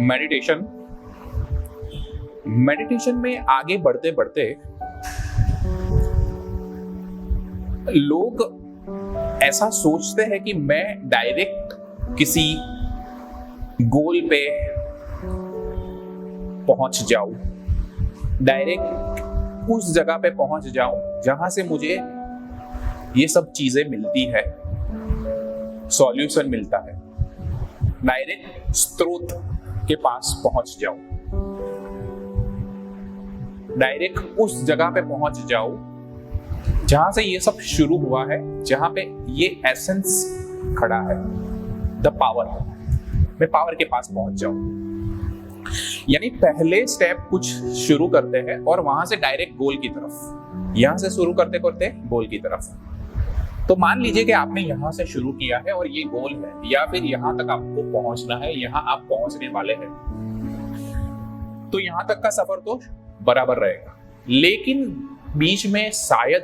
Meditation में आगे बढ़ते बढ़ते लोग ऐसा सोचते हैं कि मैं डायरेक्ट किसी गोल पे पहुंच जाऊं, डायरेक्ट उस जगह पे पहुंच जाऊं जहां से मुझे ये सब चीजें मिलती है, सॉल्यूशन मिलता है, डायरेक्ट स्रोत के पास पहुंच जाऊं, डायरेक्ट उस जगह पे पहुंच जाऊं जहां से ये सब शुरू हुआ है, जहां पे ये एसेंस खड़ा है, द पावर। मैं पावर के पास पहुंच जाऊं। यानी पहले स्टेप कुछ शुरू करते हैं और वहां से डायरेक्ट गोल की तरफ, यहां से शुरू करते करते गोल की तरफ। तो मान लीजिए कि आपने यहां से शुरू किया है और ये गोल है, या फिर यहां तक आपको पहुंचना है, यहां आप पहुंचने वाले हैं, तो यहां तक का सफर तो बराबर रहेगा। लेकिन बीच में शायद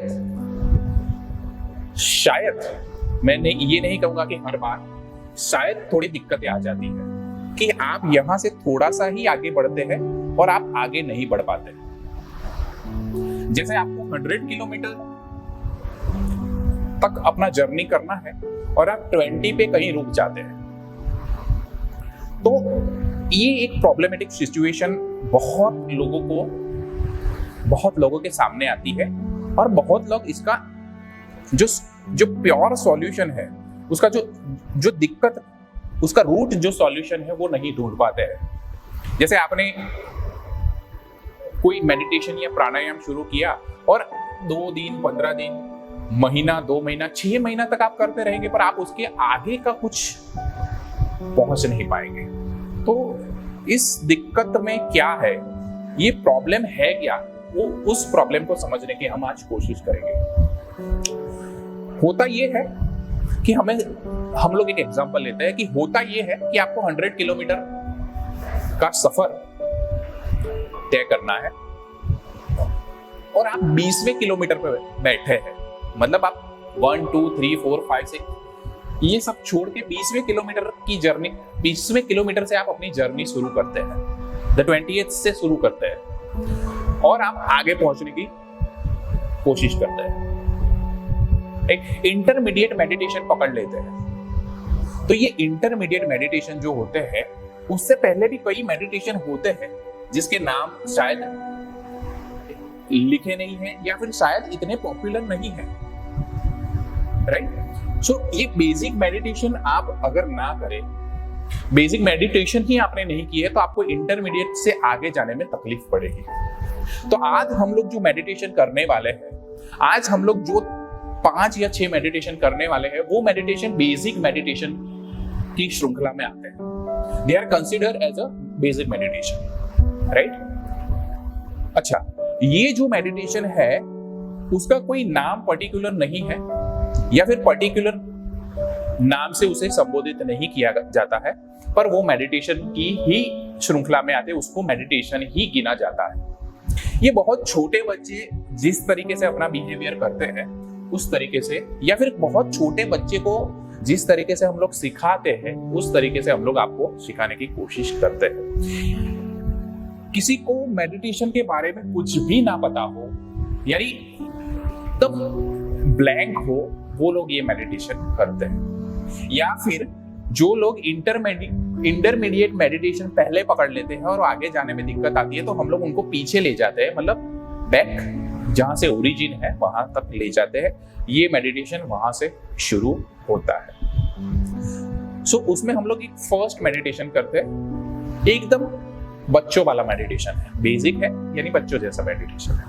मैं ये नहीं कहूंगा कि हर बार, शायद थोड़ी दिक्कतें आ जाती है कि आप यहां से थोड़ा सा ही आगे बढ़ते हैं और आप आगे नहीं बढ़ पाते। जैसे आपको 100 किलोमीटर तक अपना जर्नी करना है और आप 20 पे कहीं रुक जाते हैं, तो ये एक प्रॉब्लमेटिक सिचुएशन बहुत लोगों के सामने आती है और बहुत लोग इसका जो प्योर सॉल्यूशन है, उसका जो दिक्कत, उसका रूट जो सॉल्यूशन है वो नहीं ढूंढ पाते हैं। जैसे आपने कोई मेडिटेशन या प्राणायाम शुरू किया और 2 दिन, 15 दिन, महीना, 2 महीना, 6 महीना तक आप करते रहेंगे, पर आप उसके आगे का कुछ पहुंच नहीं पाएंगे। तो इस दिक्कत में क्या है, ये प्रॉब्लम है क्या, वो उस प्रॉब्लम को समझने की हम आज कोशिश करेंगे। होता ये है कि हम लोग एक एग्जांपल लेते हैं कि होता ये है कि आपको 100 किलोमीटर का सफर तय करना है और आप 20वें किलोमीटर पे बैठे हैं। मतलब आप 1, 2, 3, 4, 5, 6 ये सब छोड़ के 20वें किलोमीटर की जर्नी, 20वें किलोमीटर से आप अपनी जर्नी शुरू करते हैं, द 20th से शुरू करते हैं और आप आगे पहुंचने की कोशिश करते हैं। एक इंटरमीडिएट मेडिटेशन पकड़ लेते हैं। तो ये इंटरमीडिएट मेडिटेशन जो होते हैं, उससे पहले भी कई मेडिटेशन होते हैं जिसके नाम शायद लिखे नहीं हैं या फिर शायद इतने पॉपुलर नहीं है, राइट? सो ये बेसिक मेडिटेशन आप अगर ना करें, बेसिक मेडिटेशन ही आपने नहीं की है, तो आपको इंटरमीडिएट से आगे जाने में तकलीफ पड़ेगी। तो आज हम लोग जो मेडिटेशन करने वाले हैं, आज हम लोग जो 5 या 6 मेडिटेशन करने वाले हैं, वो मेडिटेशन बेसिक मेडिटेशन की श्रृंखला में आते हैं। They are considered as a basic meditation, right? अच्छा, ये जो मेडिटेशन है उसका कोई नाम पर्टिकुलर नहीं है या फिर पर्टिकुलर नाम से उसे संबोधित नहीं किया जाता है, पर वो मेडिटेशन की ही श्रृंखला में आते हैं, उसको मेडिटेशन ही गिना जाता है। ये बहुत छोटे बच्चे जिस तरीके से अपना बिहेवियर करते हैं उस तरीके से, या फिर बहुत छोटे बच्चे को जिस तरीके से हम लोग सिखाते हैं उस तरीके से हम लोग आपको सिखाने की कोशिश करते हैं। किसी को मेडिटेशन के बारे में कुछ भी ना पता हो, यानी तब ब्लैंक हो, वो लोग ये मेडिटेशन करते हैं। या फिर जो लोग इंटरमीडिएट मेडिटेशन पहले पकड़ लेते हैं और आगे जाने में दिक्कत आती है, तो हम लोग उनको पीछे ले जाते हैं, मतलब बैक जहां से ओरिजिन है वहां तक ले जाते हैं। ये मेडिटेशन वहां से शुरू होता है। सो उसमें हम लोग एक फर्स्ट मेडिटेशन करते हैं, एकदम बच्चों वाला मेडिटेशन है, बेसिक है, यानी बच्चों जैसा मेडिटेशन है।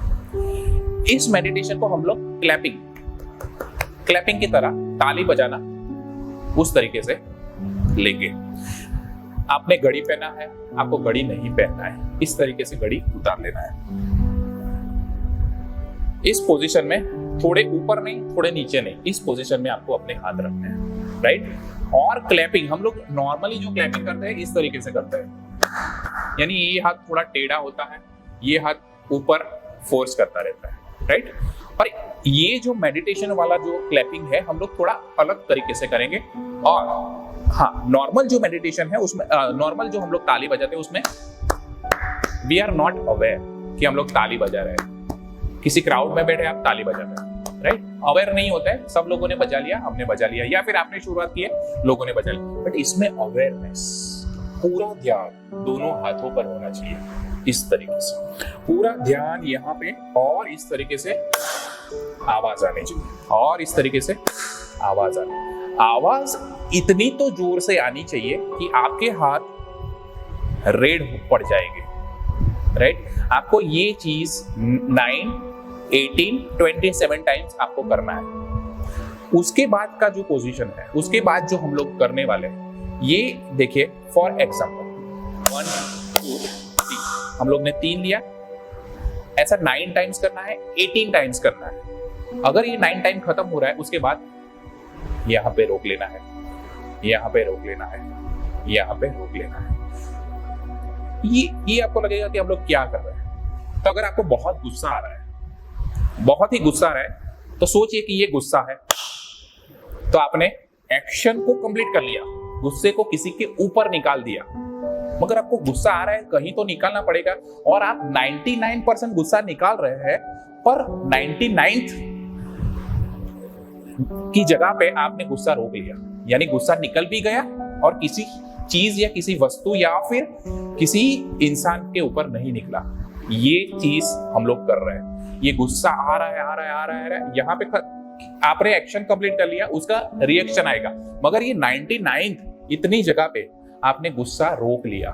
इस मेडिटेशन को हम लोग क्लैपिंग की तरह, ताली बजाना, उस तरीके से लेंगे। आपने घड़ी पहना है, आपको घड़ी नहीं पहनना है, इस तरीके से घड़ी उतार लेना है। इस पोजीशन में थोड़े ऊपर नहीं, थोड़े नीचे नहीं, इस पोजीशन में आपको अपने हाथ रखने हैं, राइट? और क्लैपिंग हम लोग नॉर्मली जो क्लैपिंग करते हैं इस तरीके से करते हैं, यानी ये हाथ थोड़ा टेढ़ा होता है, ये हाथ ऊपर फोर्स करता रहता है, राइट? और ये जो मेडिटेशन वाला जो क्लैपिंग है हम लोग थोड़ा अलग तरीके से करेंगे और हाँ, नॉर्मल जो मेडिटेशन है उसमें नॉर्मल जो हम लोग ताली बजाते हैं उसमें वी आर नॉट अवेयर कि हम लोग ताली बजा रहे हैं। किसी क्राउड में बैठे आप ताली बजा रहे हैं, राइट? अवेयर नहीं होता है, सब लोगों ने बजा लिया, हमने बजा लिया, या फिर आपने शुरुआत की है, लोगों ने बजा लिया। बट इसमें अवेयरनेस, पूरा ध्यान दोनों हाथों पर होना चाहिए, इस तरीके से पूरा ध्यान यहाँ पे, और इस तरीके से आवाज आनी चाहिए, और इस तरीके से आवाज आनी। आवाज इतनी तो जोर से आनी चाहिए कि आपके हाथ रेड पड़ जाएंगे, राइट? आपको ये चीज 9, 18, 27 टाइम्स आपको करना है। उसके बाद का जो पोजीशन है, उसके बाद जो हम लोग करने वाले हैं, ये देखिए फॉर एग्जाम्पल 1, 2, 3, हम लोग ने 3 लिया, ऐसा 9 टाइम्स करना है, 18 टाइम्स करना है। अगर ये 9 टाइम खत्म हो रहा है, उसके बाद यहां पे रोक लेना है, यहां पे रोक लेना है, यहां पे रोक लेना है। ये आपको लगेगा कि हम लोग क्या कर रहे हैं। तो अगर आपको बहुत गुस्सा आ रहा है, बहुत ही गुस्सा आ रहा है, तो सोचिए कि ये गुस्सा है, तो आपने एक्शन को कंप्लीट कर लिया, गुस्से को किसी के ऊपर निकाल दिया। मगर आपको गुस्सा आ रहा है, कहीं तो निकालना पड़ेगा, और आप 99% गुस्सा निकाल रहे हैं, पर 99th की जगह पे आपने गुस्सा रोक लिया, यानी गुस्सा निकल भी गया और किसी चीज या किसी वस्तु या फिर किसी इंसान के ऊपर नहीं निकला। ये चीज हम लोग कर रहे हैं। ये गुस्सा आ रहा है, आ रहा है, आ रहा है, आ रहा है, यहाँ पे आपने एक्शन कंप्लीट कर लिया, उसका रिएक्शन आएगा। मगर ये 99th इतनी जगह पे आपने गुस्सा रोक लिया।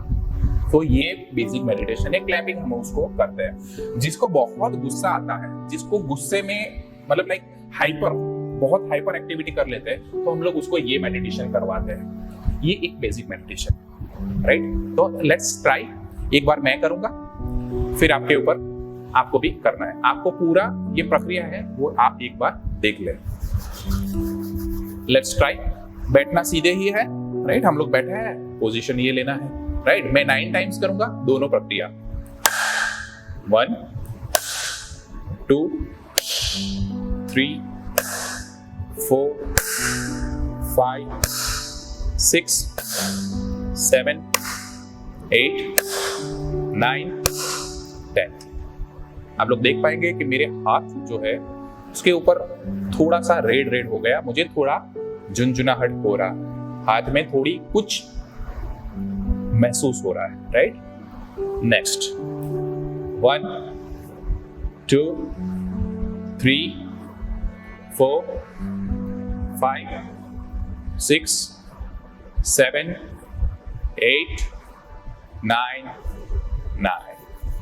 तो ये बेसिक मेडिटेशन है, क्लैपिंग हम उसको करते हैं। जिसको बहुत गुस्सा आता है, जिसको गुस्से में मतलब लाइक बहुत हाइपर एक्टिविटी कर लेते हैं, तो हम लोग उसको ये मेडिटेशन करवाते हैं। ये एक बेसिक मेडिटेशन, राइट? तो लेट्स ट्राई। एक बार मैं करूंगा, फिर आपके ऊपर आपको भी करना है। आपको पूरा ये प्रक्रिया है वो आप एक बार देख लें। Let's try. बैठना सीधे ही है, राइट? हम लोग बैठे हैं, पोजीशन ये लेना है, राइट? मैं 9 टाइम्स करूंगा दोनों प्रक्रिया। 1, 2, 3, 4, 5, 6, 7, 8, 9, 10। आप लोग देख पाएंगे कि मेरे हाथ जो है उसके ऊपर थोड़ा सा रेड हो गया, मुझे थोड़ा झुनझुनाहट हो रहा, हाथ में थोड़ी कुछ महसूस हो रहा है, राइट? नेक्स्ट 1, 2, 3, 4, 5, 6, 7, 8,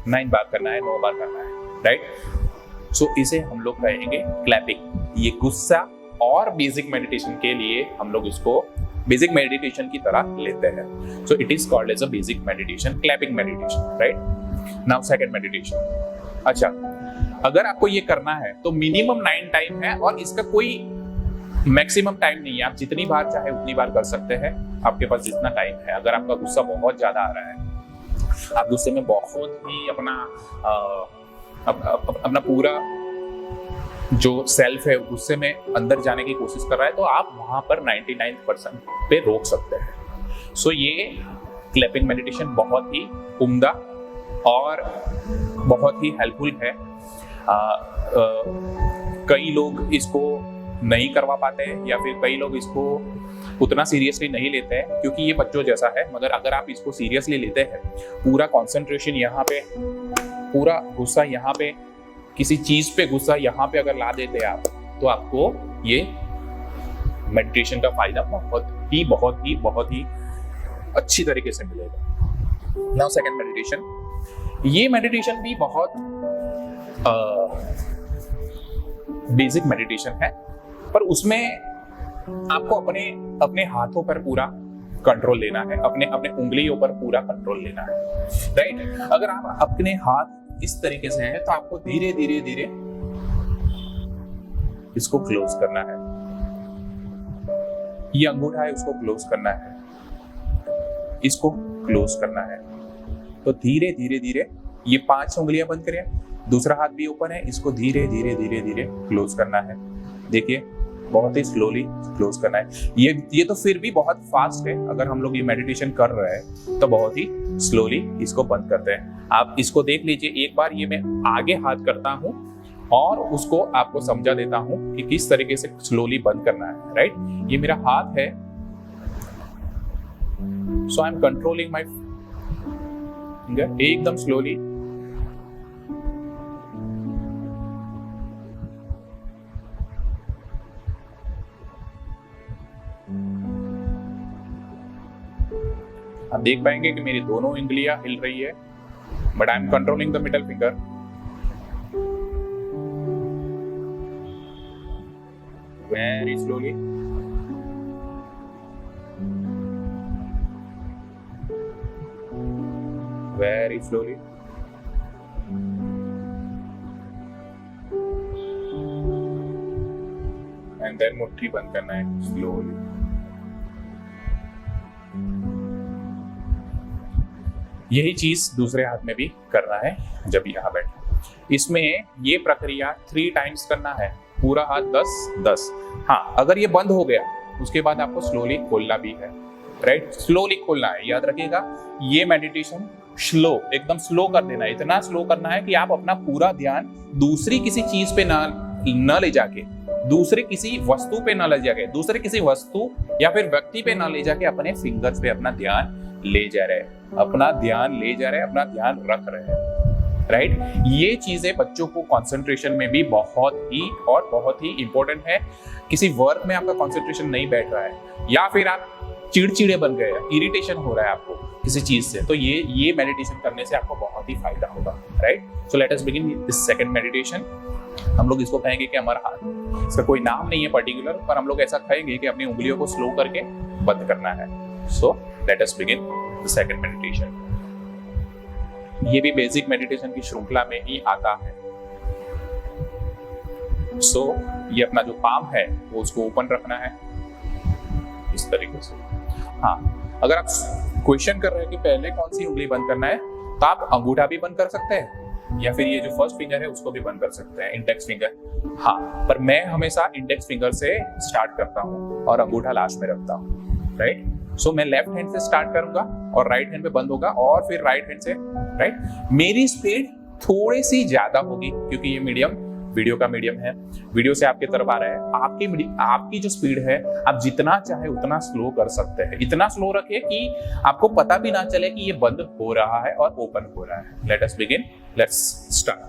9 बार करना है, 9 बार करना है, राइट? सो इसे हम लोग कहेंगे क्लैपिंग। ये गुस्सा और बेसिक मेडिटेशन के लिए हम लोग इसको बेसिक मेडिटेशन की तरह लेते हैं। So it is called as a basic meditation, clapping meditation, right? Now second meditation. अच्छा, अगर आपको ये करना है तो मिनिमम 9 टाइम है, और इसका कोई मैक्सिमम टाइम नहीं है। आप जितनी बार चाहे उतनी बार कर सकते हैं, आपके पास जितना टाइम है। अगर आपका गुस्सा बहुत ज्यादा आ रहा है, आप गुस्से में बहुत ही अपना पूरा जो सेल्फ है गुस्से में अंदर जाने की कोशिश कर रहा है, तो आप वहां पर 99% पे रोक सकते हैं। सो ये क्लैपिंग मेडिटेशन बहुत ही उम्दा और बहुत ही हेल्पफुल है। कई लोग इसको नहीं करवा पाते हैं, या फिर कई लोग इसको उतना सीरियसली नहीं लेते हैं, क्योंकि ये बच्चों जैसा है। मगर अगर आप इसको सीरियसली लेते हैं, पूरा कंसंट्रेशन यहाँ पे, पूरा गुस्सा यहाँ पे, किसी चीज पे गुस्सा यहाँ पे अगर ला देते हैं आप, तो आपको ये मेडिटेशन का फायदा बहुत ही अच्छी तरीके से मिलेगा। Now second meditation. ये मेडिटेशन भी बहुत बेसिक मेडिटेशन है, पर उसमें आपको अपने हाथों पर पूरा कंट्रोल लेना है, अपने उंगलियों पर पूरा कंट्रोल लेना है, राइट? अगर आप अपने हाथ इस तरीके से हैं, तो आपको धीरे धीरे इसको क्लोज करना है। ये अंगूठा है, उसको क्लोज करना है, इसको क्लोज करना है। तो धीरे धीरे ये 5 उंगलियां बंद करें, दूसरा हाथ भी ओपन है, इसको धीरे धीरे क्लोज करना है। देखिए बहुत ही स्लोली क्लोज करना है। ये तो फिर भी बहुत फास्ट है। अगर हम लोग ये मेडिटेशन कर रहे हैं तो बहुत ही स्लोली इसको बंद करते हैं। आप इसको देख लीजिए एक बार, ये मैं आगे हाथ करता हूं और उसको आपको समझा देता हूं कि किस तरीके से स्लोली बंद करना है। राइट, ये मेरा हाथ है, so I am controlling my finger एकदम स्लोली। आप देख पाएंगे कि मेरी दोनों उंगलियां हिल रही है, but I am controlling the middle finger. Very slowly. Very slowly. And then मुट्ठी बंद करना है स्लोली। यही चीज दूसरे हाथ में भी करना है जब यहाँ बैठे। इसमें ये प्रक्रिया 3 टाइम्स करना है, पूरा हाथ 10-10। हाँ, अगर ये बंद हो गया उसके बाद आपको स्लोली खोलना भी है। राइट, स्लोली खोलना है। याद रखिएगा, ये मेडिटेशन स्लो, एकदम स्लो कर देना है। इतना स्लो करना है कि आप अपना पूरा ध्यान दूसरी किसी चीज पे न ले जाके, दूसरे किसी वस्तु पे न ले जाके, दूसरे किसी वस्तु या फिर व्यक्ति पे न ले जाके अपने फिंगर्स पे अपना ध्यान ले जा रहे हैं, अपना ध्यान ले जा रहे हैं, अपना ध्यान रख रहे हैं। राइट, ये चीजें बच्चों को कंसंट्रेशन में भी बहुत ही इंपॉर्टेंट है। किसी वर्क में आपका कंसंट्रेशन नहीं बैठ रहा है या फिर आप चिड़चिड़े बन गए, इरिटेशन हो रहा है आपको किसी चीज से, तो ये मेडिटेशन करने से आपको बहुत ही फायदा होगा। Right, so let us begin this second meditation. हम लोग इसको कहेंगे कि हमारा हाथ, इसका कोई नाम नहीं है पर्टिकुलर, पर हम लोग ऐसा कहेंगे कि अपनी उंगलियों को स्लो करके बंद करना है। So let us begin the second meditation. ये भी बेसिक मेडिटेशन की श्रृंखला में ही आता है। सो ये अपना जो पाम है वो उसको ओपन रखना है इस तरीके से। हाँ, अगर आप क्वेश्चन कर रहे हैं कि पहले कौन सी उंगली बंद करना है, तो आप अंगूठा भी बंद कर सकते हैं या फिर ये जो फर्स्ट फिंगर है उसको भी बंद कर सकते हैं, इंडेक्स फिंगर। हाँ, पर मैं हमेशा इंडेक्स फिंगर से स्टार्ट करता हूँ और अंगूठा लास्ट में रखता हूँ। राइट, सो मैं लेफ्ट हैंड से स्टार्ट करूंगा और राइट हैंड पे बंद होगा और फिर राइट हैंड से। राइट, मेरी स्पीड थोड़ी सी ज्यादा होगी क्योंकि ये मीडियम वीडियो का मीडियम है, वीडियो से आपके तरफ आ रहा है। आपकी जो स्पीड है आप जितना चाहे उतना स्लो कर सकते हैं। इतना स्लो रखिए कि आपको पता भी ना चले कि ये बंद हो रहा है और ओपन हो रहा है। Let us begin, let's start.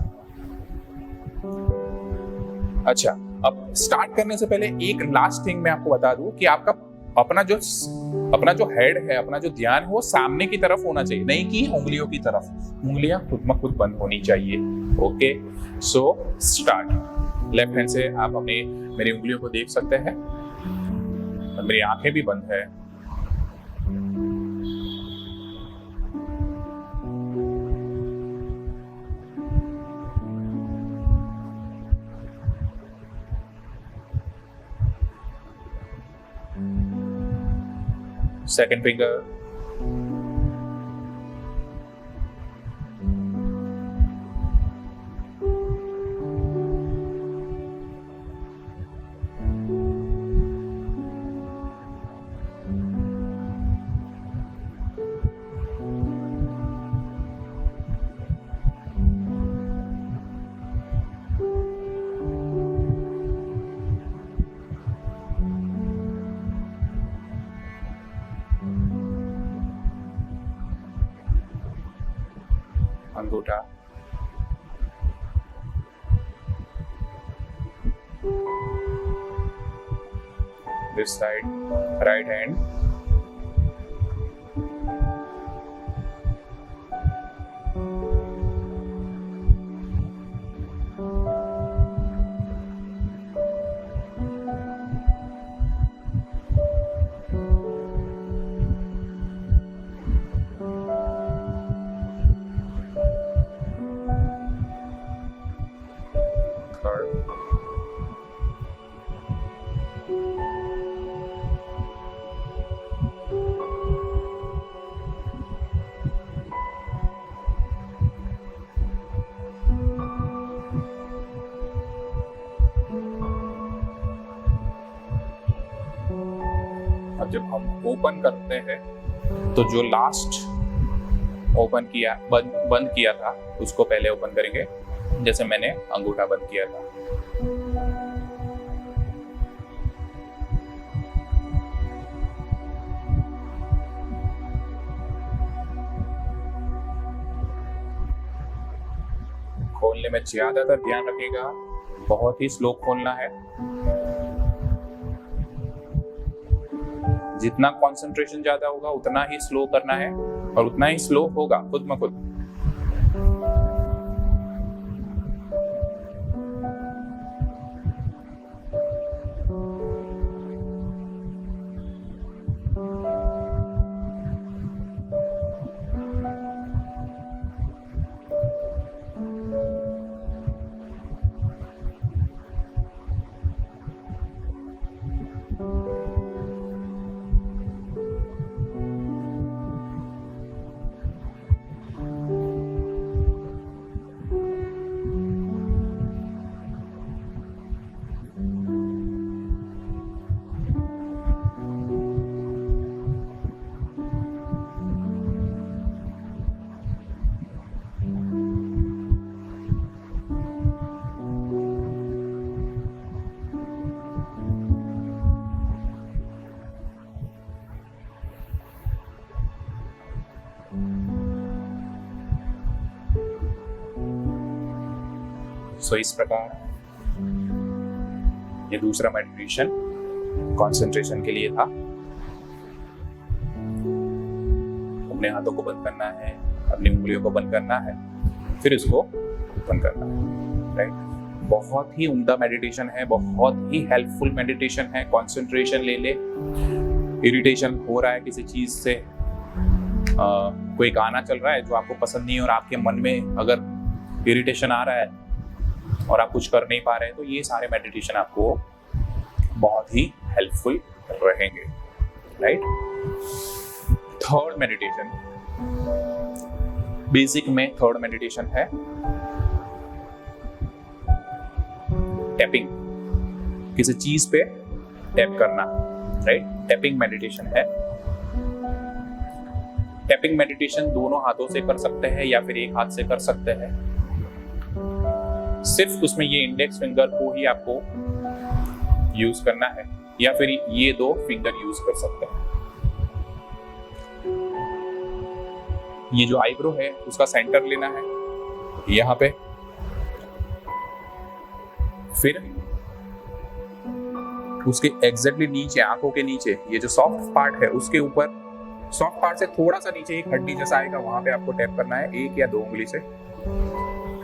अच्छा, अब स्टार्ट करने से पहले एक लास्ट थिंग मैं आपको बता दूं कि आपका अपना जो हेड है, अपना जो ध्यान है वो सामने की तरफ होना चाहिए, नहीं कि उंगलियों की तरफ। उंगलियां खुद में खुद बंद होनी चाहिए। Okay, so start. Left hand से आप मेरी उंगलियों को देख सकते हैं और मेरी आंखें भी बंद है। Second finger, अंगूठा, this side, right hand, जब हम ओपन करते हैं तो जो लास्ट ओपन किया बंद किया था उसको पहले ओपन करेंगे, जैसे मैंने अंगूठा बंद किया था। खोलने में ज्यादातर ध्यान रखिएगा, बहुत ही स्लो खोलना है। जितना कंसंट्रेशन ज्यादा होगा उतना ही स्लो करना है और उतना ही स्लो होगा खुद ब खुद। सो इस प्रकार ये दूसरा मेडिटेशन कंसंट्रेशन के लिए था। अपने हाथों को बंद करना है, अपनी उंगलियों को बंद करना है, फिर इसको ओपन करना है, राइट। बहुत ही उम्दा मेडिटेशन है, बहुत ही हेल्पफुल मेडिटेशन है। कंसंट्रेशन ले ले, इरिटेशन हो रहा है किसी चीज से, कोई गाना चल रहा है जो आपको पसंद नहीं है और आपके मन में अगर इरिटेशन आ रहा है और आप कुछ कर नहीं पा रहे हैं, तो ये सारे मेडिटेशन आपको बहुत ही हेल्पफुल रहेंगे, राइट। थर्ड मेडिटेशन, बेसिक में थर्ड मेडिटेशन है टैपिंग, किसी चीज पे टैप करना, राइट। टैपिंग मेडिटेशन है। टैपिंग मेडिटेशन दोनों हाथों से कर सकते हैं या फिर एक हाथ से कर सकते हैं। सिर्फ उसमें ये इंडेक्स फिंगर को ही आपको यूज करना है या फिर ये दो फिंगर यूज कर सकते हैं। ये जो आईब्रो है उसका सेंटर लेना है यहां पे, फिर उसके एग्जैक्टली नीचे, आंखों के नीचे ये जो सॉफ्ट पार्ट है उसके ऊपर, सॉफ्ट पार्ट से थोड़ा सा नीचे एक हड्डी जैसा आएगा, वहां पे आपको टैप करना है एक या दो उंगली से,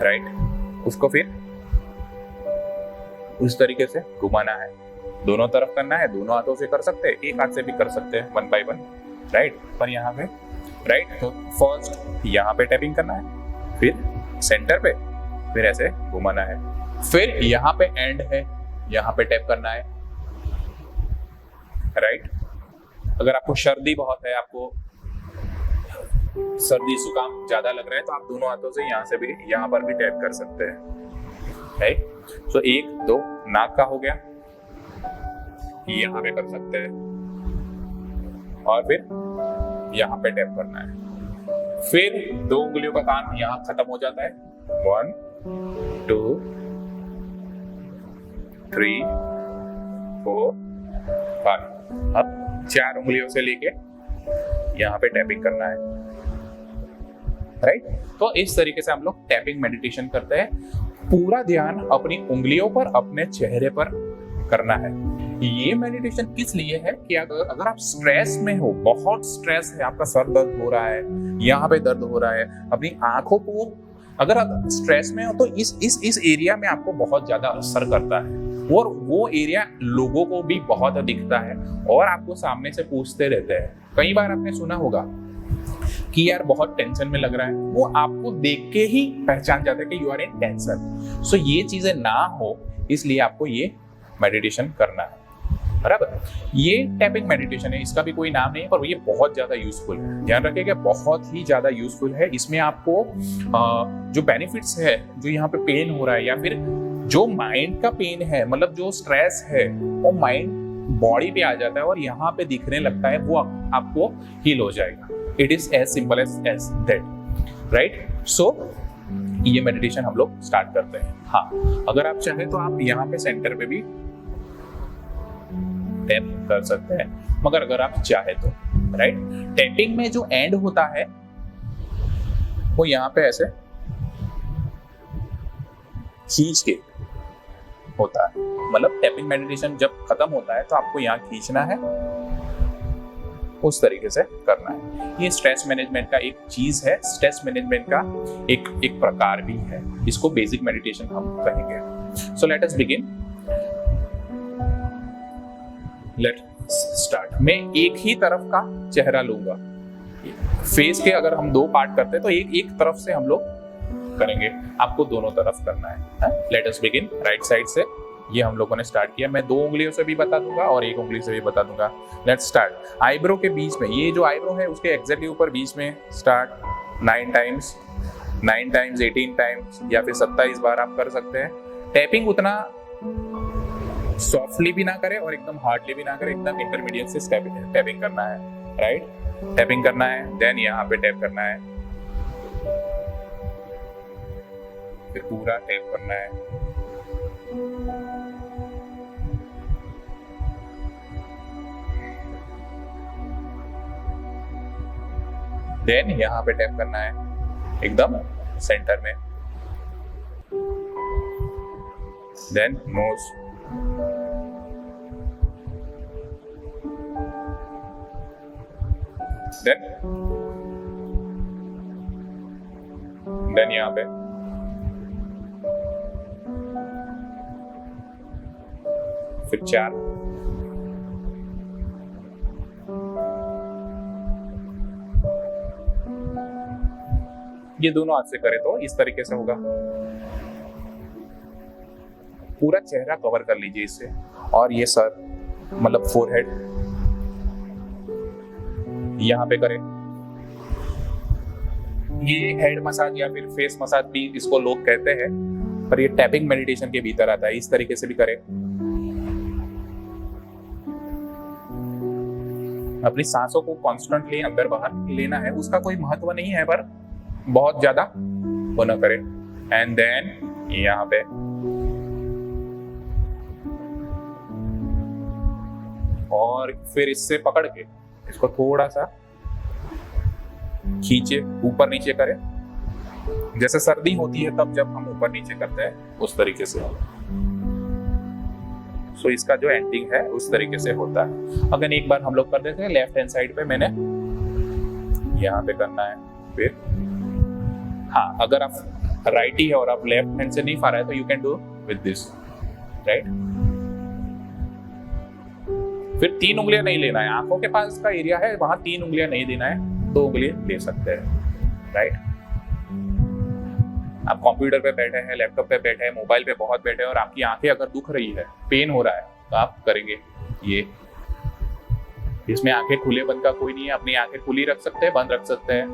राइट। उसको फिर उस तरीके से घुमाना है, दोनों तरफ करना है। दोनों हाथों से कर सकते हैं, एक हाथ से भी कर सकते हैं, 1 बाय 1, राइट। पर यहाँ पे, राइट, तो फर्स्ट यहाँ पे टैपिंग करना है, फिर सेंटर पे, फिर ऐसे घुमाना है, फिर यहाँ पे एंड है, यहाँ पे टैप करना है, राइट। अगर आपको सर्दी बहुत है, आपको सर्दी जुकाम ज्यादा लग रहा है, तो आप दोनों हाथों से यहाँ से भी, यहाँ पर भी टैप कर सकते हैं, राइट। सो 1 2 नाक का हो गया, यहाँ पे कर सकते हैं और फिर यहाँ पे टैप करना है। फिर 2 उंगलियों का काम यहाँ खत्म हो जाता है, 1 2 3 4 5। अब 4 उंगलियों से लेके यहाँ पे टैपिंग करना है, राइट। तो इस तरीके से हम लोग टैपिंग मेडिटेशन करते हैं। पूरा ध्यान अपनी उंगलियों पर, अपने चेहरे पर करना है। ये मेडिटेशन किस लिए है कि अगर आप स्ट्रेस में हो, बहुत स्ट्रेस है, आपका सर दर्द हो रहा है, यहाँ पे दर्द हो रहा है, अपनी आंखों को अगर आप स्ट्रेस में हो तो इस एरिया में आपको बहुत ज्यादा असर करता है और वो एरिया लोगों को भी बहुत दिखता है और आपको सामने से पूछते रहते हैं। कई बार आपने सुना होगा कि यार बहुत टेंशन में लग रहा है, वो आपको देख के ही पहचान जाता है कि यू आर इन टेंशन। सो ये चीजें ना हो इसलिए आपको ये मेडिटेशन करना है, बराबर। ये टैपिंग मेडिटेशन है, इसका भी कोई नाम नहीं है, पर ये बहुत ज्यादा यूजफुल है। ध्यान रखिएगा, बहुत ही ज्यादा यूजफुल है। इसमें आपको जो बेनिफिट्स है, जो यहाँ पे पेन हो रहा है या फिर जो माइंड का पेन है, मतलब जो स्ट्रेस है, वो माइंड बॉडी पे आ जाता है और यहाँ पे दिखने लगता है, वो आपको हील हो जाएगा। It is as simple as that, right. So ये मेडिटेशन हम लोग स्टार्ट करते हैं। हाँ, अगर आप चाहें तो आप यहाँ पे सेंटर पे भी टैप कर सकते हैं, मगर अगर आप चाहे तो, राइट। टैपिंग में जो एंड होता है वो यहाँ पे ऐसे खींच के होता है, मतलब टैपिंग मेडिटेशन जब खत्म होता है तो आपको यहाँ खींचना है, उस तरीके से करना है। ये स्ट्रेस मैनेजमेंट का एक चीज है, स्ट्रेस मैनेजमेंट का एक प्रकार भी है, इसको बेसिक मेडिटेशन हम कहेंगे। So let us begin, let start. मैं एक ही तरफ का चेहरा लूंगा। फेस के अगर हम 2 पार्ट करते हैं तो एक तरफ से हम लोग करेंगे, आपको दोनों तरफ करना है। Let us begin, right side से ये हम लोगों ने स्टार्ट किया। मैं 2 उंगलियों से भी बता दूंगा और 1 उंगली से भी बता दूंगा। Let's start. आईब्रो के बीच में, ये जो आईब्रो है उसके एग्जैक्टली ऊपर बीच में स्टार्ट 9 टाइम्स, 18 टाइम्स या फिर 27 बार आप कर सकते हैं। टैपिंग उतना सॉफ्टली भी ना करें और एकदम हार्डली भी ना करें, एकदम इंटरमीडिएट से टैपिंग करना है, राइट। टैपिंग करना है, देन यहाँ पे टैप करना है, फिर पूरा टैप करना है, देन यहाँ पे टैप करना है एकदम सेंटर में, देन नोज, देन यहाँ पे फिर 4, ये दोनों हाथ से करें तो इस तरीके से होगा। पूरा चेहरा कवर कर लीजिए इससे, और ये सर मतलब फोरहेड यहाँ पे करें। ये हेड मसाज या फिर फेस मसाज भी इसको लोग कहते हैं, पर ये टैपिंग मेडिटेशन के भीतर आता है। इस तरीके से भी करें। अपनी सांसों को कॉन्स्टेंटली अंदर बाहर लेना है, उसका कोई महत्व नहीं है, पर बहुत ज्यादा वो ना करें। एंड देन यहाँ पे और फिर इससे पकड़ के इसको थोड़ा सा खींचे, ऊपर नीचे करें। जैसे सर्दी होती है तब जब हम ऊपर नीचे करते हैं उस तरीके से। सो इसका जो एंडिंग है उस तरीके से होता है। अगर एक बार हम लोग कर देते हैं लेफ्ट हैंड साइड पे, मैंने यहाँ पे करना है। फिर हाँ, अगर आप राइटी है और आप लेफ्ट हैंड से नहीं पा रहे हैं तो you can do with this, right. फिर 3 उंगलियां नहीं लेना है, आंखों के पास का एरिया है वहां 3 उंगलियां नहीं देना है, 2 उंगलियां ले सकते हैं, राइट। आप कंप्यूटर पे बैठे हैं, लैपटॉप पे बैठे हैं, मोबाइल पे बहुत बैठे हैं और आपकी आंखें अगर दुख रही है, पेन हो रहा है, तो आप करेंगे ये। इसमें आंखें खुले बंद का कोई नहीं है, अपनी आंखें खुली रख सकते हैं, बंद रख सकते हैं।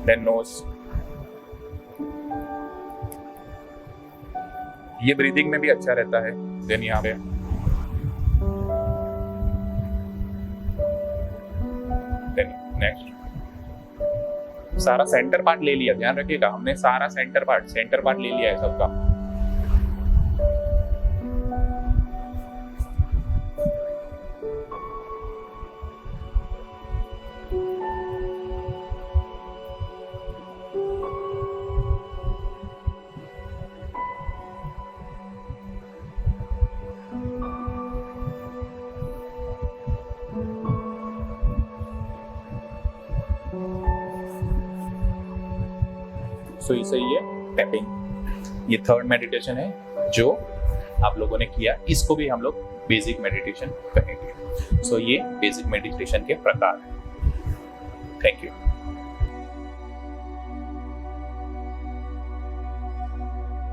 देन नोज, ये ब्रीदिंग में भी अच्छा रहता है। देन यहाँ पे नेक्स्ट, सारा सेंटर पार्ट ले लिया, ध्यान रखिएगा, हमने सारा सेंटर पार्ट ले लिया है सबका। सो इसे ये टैपिंग, ये 3rd मेडिटेशन है जो आप लोगों ने किया, इसको भी हम लोग बेसिक मेडिटेशन कहेंगे। सो ये बेसिक मेडिटेशन के प्रकार हैं। Thank you.